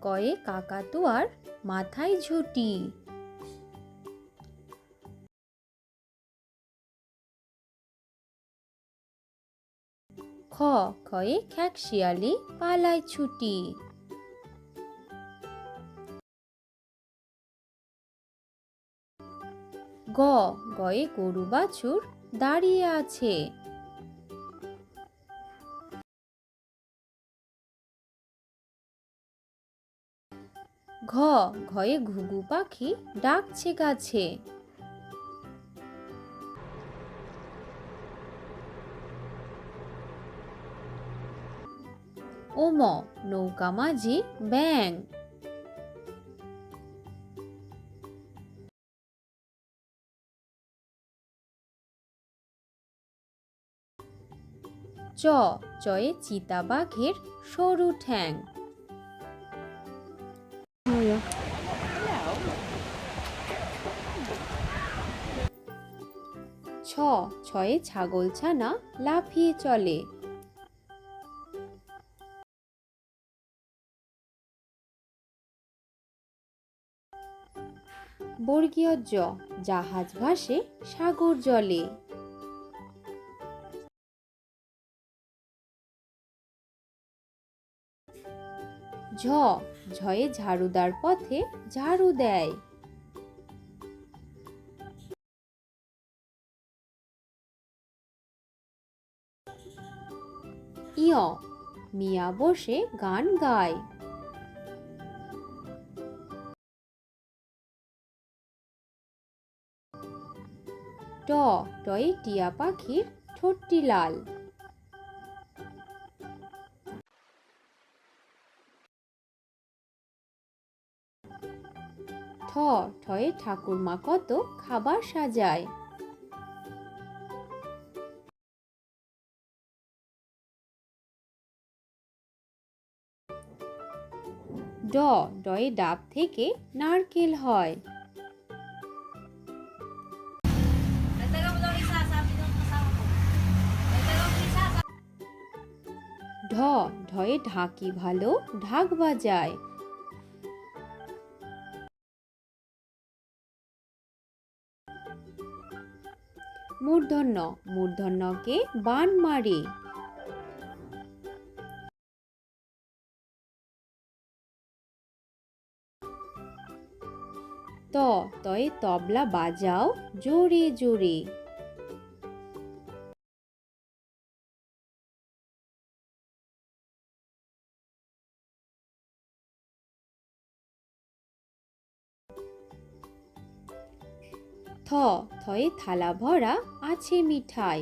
কয়ে কাকাতুয়ার মাথায় ঝুঁটি। খয়ে খেকশিয়ালি পালায় ছুটি। গয়ে গরু বাছুর দাঁড়িয়ে আছে। ঘয়ে ঘুঘু পাখি ডাকছে গাছে। নৌকা মাঝি ব্যাং। চয়ে চিতা বাঘের সরু ঠ্যাং। ছয়ে ছাগলছানা লাফিয়ে চলে। বর্গীয় জাহাজ ভাসে সাগর জলে। ঝয়ে ঝাড়ুদার পথে ঝাড়ু দেয়। মিয়া বসে গান গায়। টয়ে টিয়া পাখির ঠোঁটটি লাল। ঠয়ে ঠাকুরমা কত খাবার সাজায়। ডয়ে ডাব থেকে নারকেল হয়। ঢয়ে ঢাকি ভালো ঢাক বাজায়। মূর্ধন্যকে বান মারে। তয়ে তবলা বাজাও জোরে জোরে। থয়ে থালা ভরা আছে মিঠাই।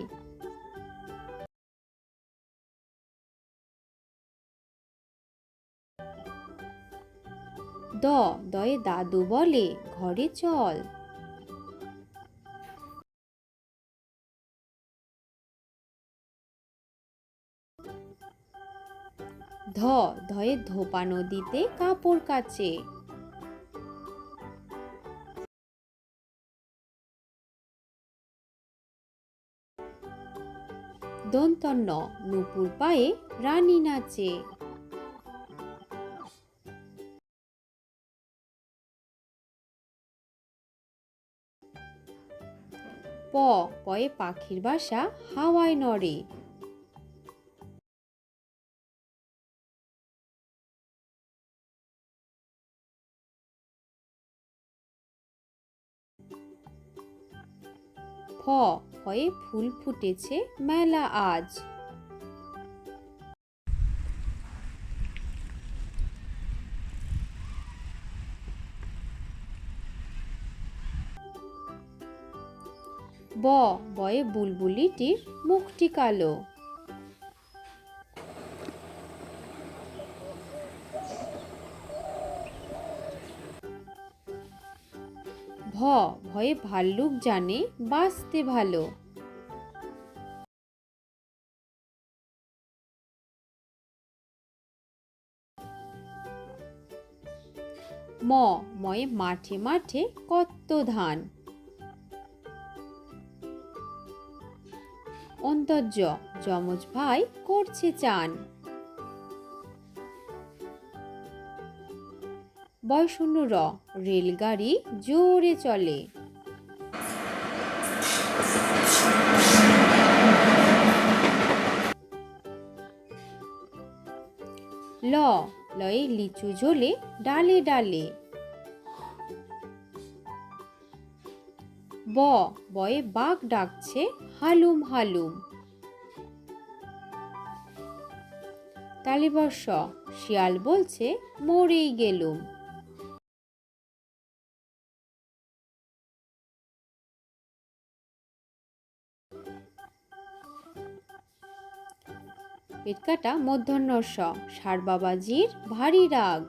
দয়ে দাদু বলে ঘরে চল। ধয়ে ধোপা নদীতে কাপড় কাচে। দন্তন্য নুপুর পায়ে রানী নাচে। পয়ে পাখির বাসা হাওয়ায় নড়ে। হয়ে ফুল ফুটেছে মেলা আজ। বয়ে বুলবুলিটির মুখটি কালো। ভয়ে ভাল্লুক জানে বাঁচতে ভালো। ময়ে মাঠে মাঠে কত ধান। অন্তর্য যমজ ভাই করছে চান। বয়শূন্য র রেলগাড়ি জোরে চলে। ল লয়ে লিচু ঝোলে ডালে ডালে। ব বয়ে বাঘ ডাকছে হালুম হালুম। তালিবর্ষ শিয়াল বলছে মরেই গেলুম। পেটকাটা মূর্ধন্য ষ ষাঁড় বাবাজির ভারী রাগ।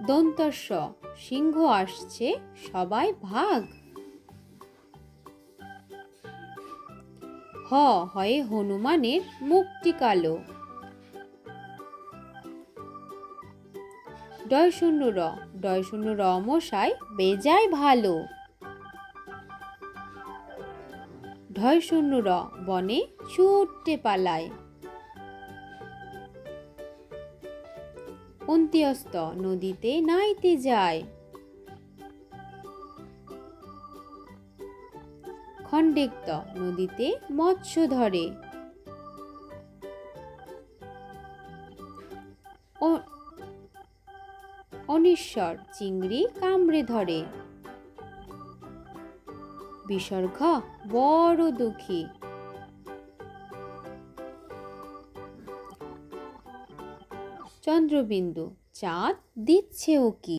দন্তস্ব সিংহ আসছে সবাই ভাগ। হ হয়ে হনুমানের মুখটি কালো। ডয় শূন্য র মশাই বেজায় ভালো। ঢয় শূন্য র বনে ছুটতে পালায়। অন্ত্যস্ত নদীতে নাইতে যায়। খণ্ডেক্ত নদীতে মৎস্য ধরে। অনিশ্বর চিংড়ি কামড়ে ধরে। বিসর্গ বড় দুঃখী। চন্দ্রবিন্দু চাঁদ দিচ্ছে উকি।